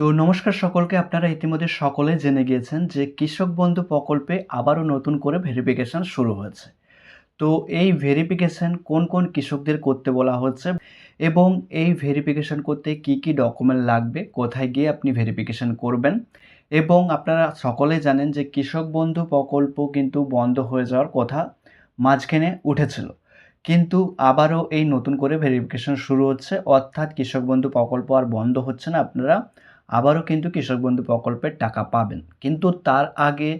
তো নমস্কার সকলকে। আপনারা ইতিমধ্যে সকলে জেনে গিয়েছেন যে কৃষক বন্ধু প্রকল্পে আবারও নতুন করে ভেরিফিকেশন শুরু হয়েছে। তো এই ভেরিফিকেশন কোন কোন কৃষকদের করতে বলা হচ্ছে এবং এই ভেরিফিকেশন করতে কি কি ডকুমেন্ট লাগবে, কোথায় গিয়ে আপনি ভেরিফিকেশন করবেন, এবং আপনারা সকলেই জানেন যে কৃষক বন্ধু প্রকল্প কিন্তু বন্ধ হয়ে যাওয়ার কথা মাঝখানে উঠেছিল, কিন্তু আবারও এই নতুন করে ভেরিফিকেশন শুরু হচ্ছে, অর্থাৎ কৃষক বন্ধু প্রকল্প আর বন্ধ হচ্ছে না। আপনারা আবারও কিন্তু কৃষক বন্ধু প্রকল্পের টাকা পাবেন, কিন্তু তার আগে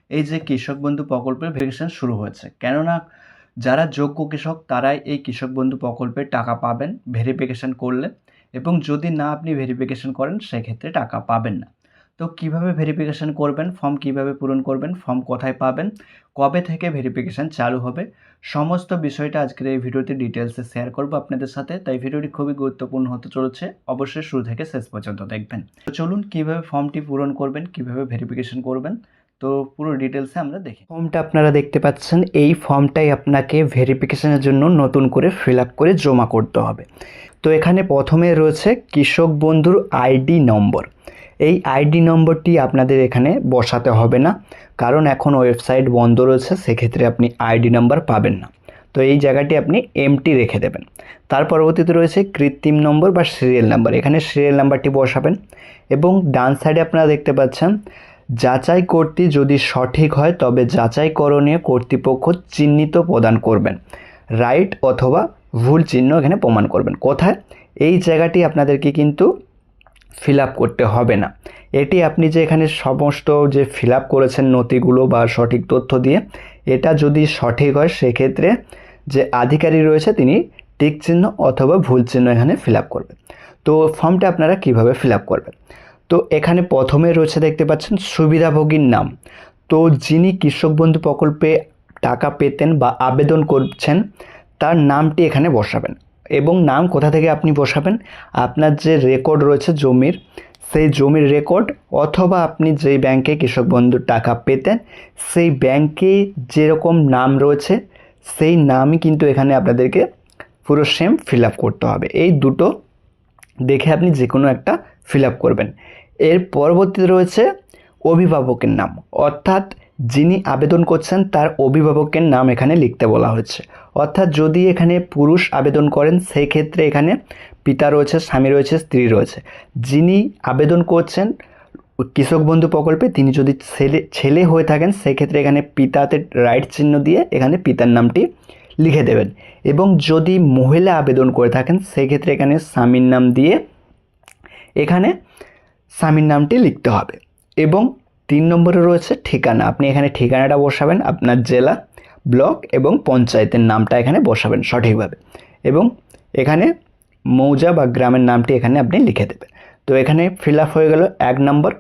এই যে কৃষক বন্ধু প্রকল্পের ভেরিফিকেশন শুরু হয়েছে, কেননা যারা যোগ্য কৃষক তারাই এই কৃষক বন্ধু প্রকল্পের টাকা পাবেন ভেরিফিকেশন করলে, এবং যদি না আপনি ভেরিফিকেশন করেন সেক্ষেত্রে টাকা পাবেন না। তো কিভাবে ভেরিফিকেশন করবেন, ফর্ম কিভাবে পূরণ করবেন, ফর্ম কোথায় পাবেন, কবে থেকে ভেরিফিকেশন চালু হবে, সমস্ত বিষয়টা আজকের এই ভিডিওতে ডিটেলসে শেয়ার করব আপনাদের সাথে। তাই ভিডিওটি খুবই গুরুত্বপূর্ণ হতে চলেছে, অবশ্যই শুরু থেকে শেষ পর্যন্ত দেখবেন। তো চলুন কিভাবে ফর্মটি পূরণ করবেন, কিভাবে ভেরিফিকেশন করবেন, তো পুরো ডিটেলসে আমরা দেখি। ফর্মটা আপনারা দেখতে পাচ্ছেন, এই ফর্মটাই আপনাকে ভেরিফিকেশনের জন্য নতুন করে ফিল আপ করে জমা করতে হবে। তো এখানে প্রথমে রয়েছে কৃষক বন্ধুর আইডি নম্বর। এই আইডি নম্বরটি আপনাদের এখানে বসাতে হবে না, কারণ এখন ওয়েবসাইট বন্ধ রয়েছে, সেক্ষেত্রে আপনি আইডি নাম্বার পাবেন না। তো এই জায়গাটি আপনি এমটি রেখে দেবেন। তার পরবর্তীতে রয়েছে কৃত্রিম নম্বর বা সিরিয়াল নাম্বার, এখানে সিরিয়াল নাম্বারটি বসাবেন। এবং ডান সাইডে আপনারা দেখতে পাচ্ছেন যাচাই করতে যদি সঠিক হয় তবে যাচাইকরণীয় কর্তৃপক্ষ চিহ্নিত প্রদান করবেন, রাইট অথবা ভুল চিহ্ন এখানে প্রমাণ করবেন। কোথায়? এই জায়গাটি আপনাদেরকে কিন্তু ফিল আপ করতে হবে না। এটি আপনি যে এখানে সমস্ত যে ফিল আপ করেছেন নথিগুলো বা সঠিক তথ্য দিয়ে, এটা যদি সঠিক হয় সেক্ষেত্রে যে আধিকারিক রয়েছে তিনি টিক চিহ্ন অথবা ভুল চিহ্ন এখানে ফিল আপ করবেন। তো ফর্মটা আপনারা কিভাবে ফিল আপ করবেন? তো এখানে প্রথমে রয়েছে দেখতে পাচ্ছেন সুবিধাভোগীর নাম। তো যিনি কৃষক বন্ধু প্রকল্পে টাকা পেতেন বা আবেদন করছেন তার নামটি এখানে বসাবেন। এবং নাম কোথা থেকে আপনি বসাবেন? আপনার যে রেকর্ড রয়েছে জমির, সেই জমির রেকর্ড, অথবা আপনি যেই ব্যাংকে কৃষক বন্ধুর টাকা পেতেন সেই ব্যাংকে যেরকম নাম রয়েছে সেই নামই কিন্তু এখানে আপনাদেরকে পুরো সেম ফিল আপ করতে হবে। এই দুটো দেখে আপনি যে কোনো একটা ফিল আপ করবেন। এর পরবর্তীতে রয়েছে অভিভাবকের নাম, অর্থাৎ যিনি আবেদন করছেন তার অভিভাবকের নাম এখানে লিখতে বলা হয়েছে। অর্থাৎ যদি এখানে পুরুষ আবেদন করেন সেই ক্ষেত্রে এখানে পিতা রয়েছে, স্বামী রয়েছে, স্ত্রী রয়েছে। যিনি আবেদন করছেন কৃষক বন্ধু প্রকল্পে তিনি যদি ছেলে হয়ে থাকেন সেক্ষেত্রে এখানে পিতাতে রাইট চিহ্ন দিয়ে এখানে পিতার নামটি লিখে দেবেন। এবং যদি মহিলা আবেদন করে থাকেন সেক্ষেত্রে এখানে স্বামীর নাম দিয়ে এখানে স্বামীর নামটি লিখতে হবে। এবং 3 নম্বরে রয়েছে ঠিকানা। আপনি এখানে ঠিকানাটা বসাবেন, আপনার জেলা, ব্লক এবং পঞ্চায়েতের নামটা এখানে বসাবেন সঠিকভাবে। এবং এখানে মৌজা বা গ্রামের নামটি এখানে আপনি লিখে দেবেন। তো এখানে ফিল আপ হয়ে গেল 1 নম্বর।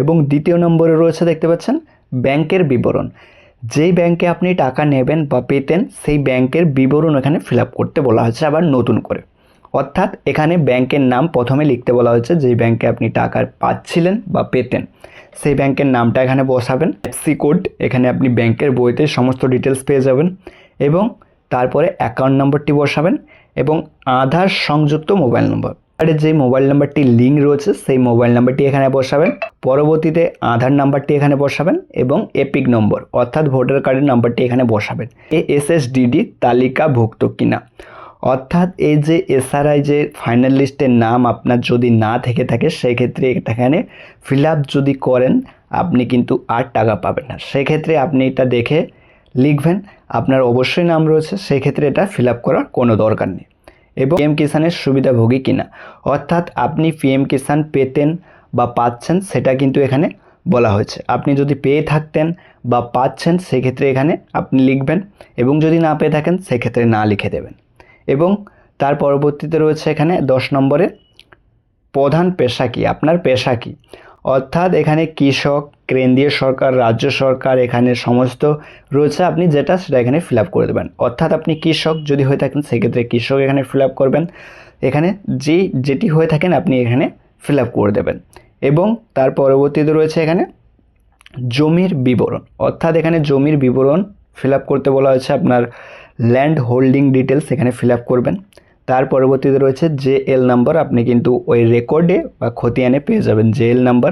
এবং 2য় নম্বরে রয়েছে দেখতে পাচ্ছেন ব্যাংকের বিবরণ। যেই ব্যাংকে আপনি টাকা নেবেন বা পেতেন সেই ব্যাংকের বিবরণ এখানে ফিল আপ করতে বলা হয়েছে আবার নতুন করে। অর্থাৎ এখানে ব্যাংকের নাম প্রথমে লিখতে বলা হয়েছে, যেই ব্যাংকে আপনি টাকা পাচ্ছিলেন বা পেতেন সেই ব্যাংকের নামটা এখানে বসাবেন। এফসি কোড এখানে আপনি ব্যাংকের বইতে সমস্ত ডিটেলস পেয়ে যাবেন। এবং তারপরে অ্যাকাউন্ট নম্বরটি বসাবেন এবং আধার সংযুক্ত মোবাইল নম্বর, আর যেই মোবাইল নাম্বারটি লিঙ্ক রয়েছে সেই মোবাইল নাম্বারটি এখানে বসাবেন। পরবর্তীতে আধার নাম্বারটি এখানে বসাবেন এবং এপিক নম্বর অর্থাৎ ভোটার কার্ডের নাম্বারটি এখানে বসাবেন। এসএসডিডি তালিকাভুক্ত কিনা, অর্থাৎ এই যে এসআরআই যে ফাইনাল লিস্টের নাম আপনার যদি না থেকে থাকে সেক্ষেত্রে এখানে ফিল আপ যদি করেন আপনি কিন্তু আর টাকা পাবেন না। সেক্ষেত্রে আপনি এটা দেখে লিখবেন আপনার অবশ্যই নাম রয়েছে, সেক্ষেত্রে এটা ফিল আপ করার কোনো দরকার নেই। এবং পিএম কিষানের সুবিধাভোগী কিনা, অর্থাৎ আপনি পিএম কিষান পেতেন বা পাচ্ছেন সেটা কিন্তু এখানে বলা হয়েছে। আপনি যদি পেয়ে থাকতেন বা পাচ্ছেন সেক্ষেত্রে এখানে আপনি লিখবেন, এবং যদি না পেয়ে থাকেন সেক্ষেত্রে না লিখে দেবেন। এবং তার পরবর্তীতে রয়েছে এখানে 10 নম্বরে প্রধান পেশা কী, আপনার পেশা কী, অর্থাৎ এখানে কৃষক, কেন্দ্রীয় সরকার, রাজ্য সরকার এখানে সমস্ত রয়েছে, আপনি যেটা সেটা এখানে ফিল আপ করে দেবেন। অর্থাৎ আপনি কৃষক যদি হয়ে থাকেন সেক্ষেত্রে কৃষক এখানে ফিল আপ করবেন, এখানে যেটি হয়ে থাকেন আপনি এখানে ফিল আপ করে দেবেন। এবং তার পরবর্তীতে রয়েছে এখানে জমির বিবরণ, অর্থাৎ এখানে জমির বিবরণ ফিল আপ করতে বলা হয়েছে। আপনার ল্যান্ড হোল্ডিং ডিটেলস এখানে ফিল আপ করবেন। তার পরবর্তীতে রয়েছে জেএল নাম্বার, আপনি কিন্তু ওই রেকর্ডে বা খতিয়ানে পেয়ে যাবেন জেএল নাম্বার,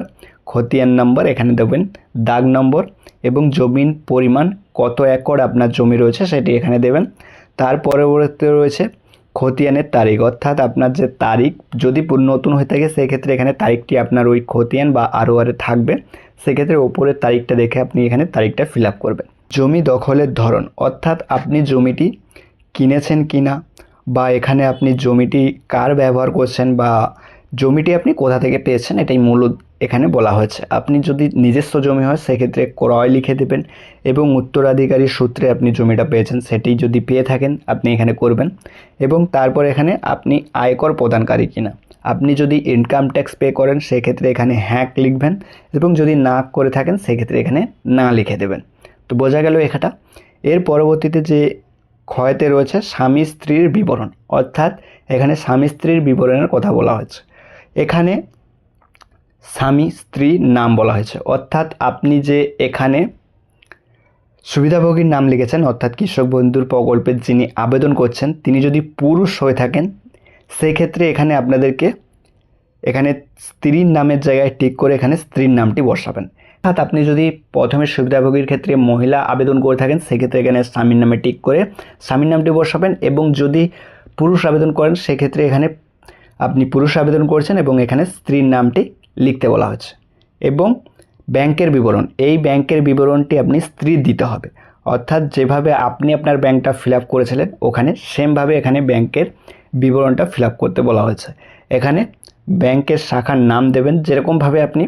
খতিয়ান নাম্বার এখানে দেবেন, দাগ নম্বর এবং জমির পরিমাণ কত একর আপনার জমি রয়েছে সেটি এখানে দেবেন। তার পরবর্তীতে রয়েছে খতিয়ানের তারিখ, অর্থাৎ আপনার যে তারিখ যদি নতুন হয়ে থাকে সেক্ষেত্রে এখানে তারিখটি আপনার ওই খতিয়ান বা আরওআরে থাকবে, সেক্ষেত্রে ওপরের তারিখটা দেখে আপনি এখানে তারিখটা ফিল আপ করবেন। জমি দখলের ধরন, অর্থাৎ আপনি জমিটি কিনেছেন কিনা বা এখানে আপনি জমিটি কার ব্যবহার করছেন বা জমিটি আপনি কোথা থেকে পেয়েছেন এটাই মূল এখানে বলা হয়েছে। আপনি যদি নিজস্ব জমি হয় সেক্ষেত্রে ক্রয় লিখে দেবেন এবং উত্তরাধিকারী সূত্রে আপনি জমিটা পেয়েছেন সেটি যদি পেয়ে থাকেন আপনি এখানে করবেন। এবং তারপর এখানে আপনি আয়কর প্রদানকারী কিনা, আপনি যদি ইনকাম ট্যাক্স পে করেন সেক্ষেত্রে এখানে হ্যাঁ লিখবেন এবং যদি না করে থাকেন সেক্ষেত্রে এখানে না লিখে দেবেন। তো বোঝা গেল এটা। এর পরবর্তীতে যে ক্ষয়তে রয়েছে স্বামী স্ত্রীর বিবরণ, অর্থাৎ এখানে স্বামী স্ত্রীর বিবরণের কথা বলা হয়েছে। এখানে স্বামী স্ত্রী নাম বলা হয়েছে, অর্থাৎ আপনি যে এখানে সুবিধাভোগীর নাম লিখেছেন অর্থাৎ কৃষক বন্ধুর প্রকল্পের যিনি আবেদন করছেন তিনি যদি পুরুষ হয়ে থাকেন সেক্ষেত্রে এখানে আপনাদেরকে এখানে স্ত্রীর নামের জায়গায় টিক করে এখানে স্ত্রীর নামটি বসাবেন। অর্থাৎ আপনি যদি প্রথমে সুবিধাভোগীর ক্ষেত্রে মহিলা আবেদন করে থাকেন সেক্ষেত্রে এখানে স্বামীর নামে টিক করে স্বামীর নামটি বসাবেন, এবং যদি পুরুষ আবেদন করেন সেক্ষেত্রে এখানে আপনি পুরুষ আবেদন করছেন এবং এখানে স্ত্রীর নামটি লিখতে বলা হচ্ছে। এবং ব্যাংকের বিবরণ, এই ব্যাংকের বিবরণটি আপনি স্ত্রীর দিতে হবে, অর্থাৎ যেভাবে আপনি আপনার ব্যাংকটা ফিল আপ করেছিলেন ওখানে সেমভাবে এখানে ব্যাংকের বিবরণটা ফিল আপ করতে বলা হয়েছে। এখানে ব্যাংকের শাখার নাম দেবেন যেরকমভাবে আপনি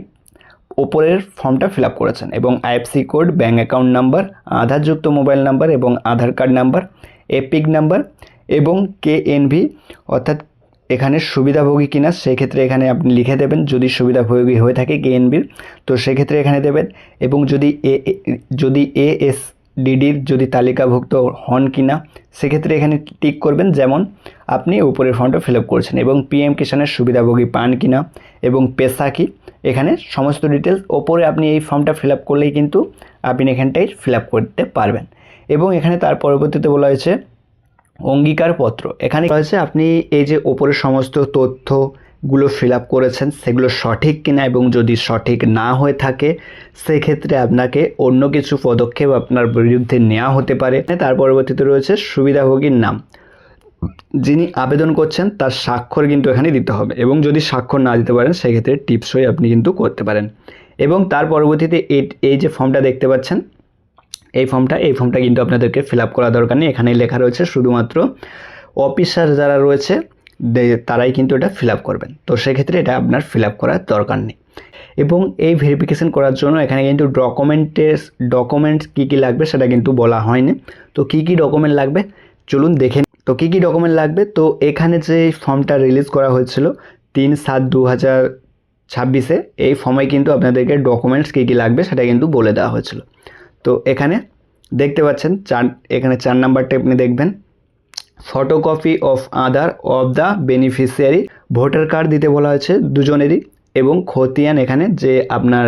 ওপরের ফর্মটা ফিল আপ করেছেন, এবং IFSC code, bank account number, আধারযুক্ত মোবাইল নাম্বার এবং Aadhaar card number, EPIC number এবং কেএনভি, অর্থাৎ এখানে সুবিধাভোগী কিনা সেক্ষেত্রে এখানে আপনি লিখে দেবেন, যদি সুবিধাভোগী হয়ে থাকে কেএনবির তো সেক্ষেত্রে এখানে দেবেন, এবং যদি এএসডিডির যদি তালিকাভুক্ত হন কিনা সেক্ষেত্রে এখানে টিক করবেন, যেমন আপনি উপরের ফর্মটা ফিল আপ করেছেন, এবং পিএম কিষাণের সুবিধাভোগী পান কিনা এবং পেশা কি, এখানে সমস্ত ডিটেলস ওপরে আপনি এই ফর্মটা ফিল আপ করলেই কিন্তু আপনি এখানটাই ফিল আপ করতে পারবেন। এবং এখানে তার পরবর্তীতে বলা হয়েছে অঙ্গীকারপত্র, এখানে রয়েছে আপনি এই যে ওপরের সমস্ত তথ্যগুলো ফিল আপ করেছেন সেগুলো সঠিক কিনা, এবং যদি সঠিক না হয়ে থাকে সেক্ষেত্রে আপনাকে অন্য কিছু পদক্ষেপ আপনার বিরুদ্ধে নেওয়া হতে পারে। তার পরবর্তীতে রয়েছে সুবিধাভোগীর নাম, যিনি আবেদন করছেন তার স্বাক্ষর কিন্তু এখানে দিতে হবে, এবং যদি স্বাক্ষর না দিতে পারেন সেক্ষেত্রে টিপসই আপনি কিন্তু করতে পারেন। এবং তার পরবর্তীতে এই যে ফর্মটা দেখতে পাচ্ছেন এই ফর্মটা কিন্তু আপনাদেরকে ফিল আপ করা দরকার নেই, এখানেই লেখা রয়েছে শুধুমাত্র অফিসার যারা রয়েছে তারাই কিন্তু এটা ফিল আপ করবেন, তো সেক্ষেত্রে এটা আপনার ফিল আপ করার দরকার নেই। এবং এই ভেরিফিকেশন করার জন্য এখানে কিন্তু ডকুমেন্টস কী কী লাগবে সেটা কিন্তু বলা হয়নি, তো কী কী ডকুমেন্ট লাগবে চলুন দেখে। তো কী কী ডকুমেন্ট লাগবে, তো এখানে যে ফর্মটা রিলিজ করা হয়েছিল 3/7/2026 এই ফর্মে কিন্তু আপনাদেরকে ডকুমেন্টস কী কী লাগবে সেটা কিন্তু বলে দেওয়া হয়েছিল। তো এখানে দেখতে পাচ্ছেন এখানে 4 নাম্বারটা আপনি দেখবেন, photocopy of Aadhaar of the beneficiary, voter card দিতে বলা হয়েছে দুজনেরই, এবং খতিয়ান এখানে যে আপনার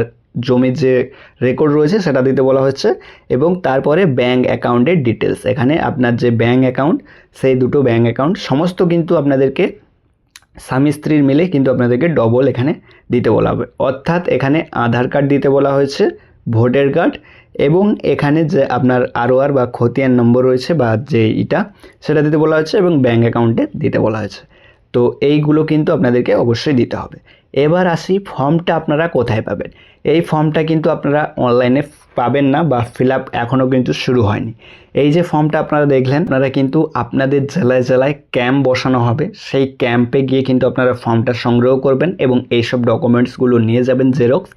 জমির যে রেকর্ড রয়েছে সেটা দিতে বলা হচ্ছে, এবং তারপরে ব্যাঙ্ক অ্যাকাউন্টের ডিটেলস, এখানে আপনার যে ব্যাঙ্ক অ্যাকাউন্ট সেই দুটো ব্যাঙ্ক অ্যাকাউন্ট সমস্ত কিন্তু আপনাদেরকে স্বামী স্ত্রীর মিলে কিন্তু আপনাদেরকে ডবল এখানে দিতে বলা হবে, অর্থাৎ এখানে আধার কার্ড দিতে বলা হয়েছে, ভোটার কার্ড, এবং এখানে যে আপনার আরওআর বা খতিয়ান নম্বর রয়েছে বা যে সেটা দিতে বলা হয়েছে, এবং ব্যাঙ্ক অ্যাকাউন্টে দিতে বলা হয়েছে। তো এইগুলো কিন্তু আপনাদেরকে অবশ্যই দিতে হবে। এবার আসি ফর্মটা আপনারা কোথায় পাবেন। এই ফর্মটা কিন্তু আপনারা অনলাইনে পাবেন না বা ফিল আপ এখনও কিন্তু শুরু হয়নি। এই যে ফর্মটা আপনারা দেখলেন, আপনারা কিন্তু আপনাদের জেলায় জেলায় ক্যাম্প বসানো হবে, সেই ক্যাম্পে গিয়ে কিন্তু আপনারা ফর্মটা সংগ্রহ করবেন এবং এইসব ডকুমেন্টসগুলো নিয়ে যাবেন জেরক্স,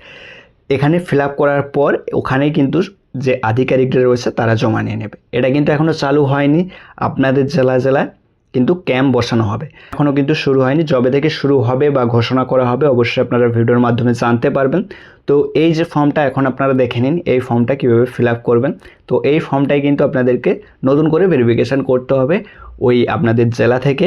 এখানে ফিল আপ করার পর ওখানেই কিন্তু যে আধিকারিকরা রয়েছে তারা জমা নিয়ে নেবে। এটা কিন্তু এখনও চালু হয়নি, আপনাদের জেলায় জেলায় কিন্তু ক্যাম্প বসানো হবে, এখনও কিন্তু শুরু হয়নি। যবে থেকে শুরু হবে বা ঘোষণা করা হবে অবশ্যই আপনারা ভিডিওর মাধ্যমে জানতে পারবেন। তো এই যে ফর্মটা এখন আপনারা দেখে নিন, এই ফর্মটা কীভাবে ফিল আপ করবেন। তো এই ফর্মটাই কিন্তু আপনাদেরকে নতুন করে ভেরিফিকেশান করতে হবে ওই আপনাদের জেলা থেকে,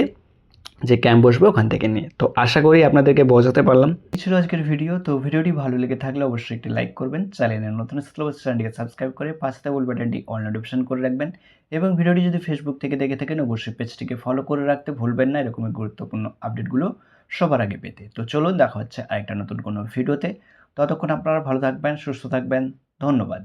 যে ক্যাম্প বসবে ওখান থেকে নিয়ে। তো আশা করি আপনাদেরকে বোঝাতে পারলাম। এই ছিল আজকের ভিডিও। তো ভিডিওটি ভালো লেগে থাকলে অবশ্যই একটি লাইক করবেন, চ্যানেলে নতুন আসলে অবশ্যই চ্যানেলটিকে সাবস্ক্রাইব করে পাশে থাকা বেল বাটনটি অল নোটিফিকেশন করে রাখবেন এবং ভিডিওটি যদি ফেসবুক থেকে দেখে থাকেন অবশ্যই পেজটিকে ফলো করে রাখতে ভুলবেন না এরকমই গুরুত্বপূর্ণ আপডেটগুলো সবার আগে পেতে। তো চলুন দেখা হচ্ছে আরেকটা নতুন কোনো ভিডিওতে। ততক্ষণ আপনারা ভালো থাকবেন, সুস্থ থাকবেন। ধন্যবাদ।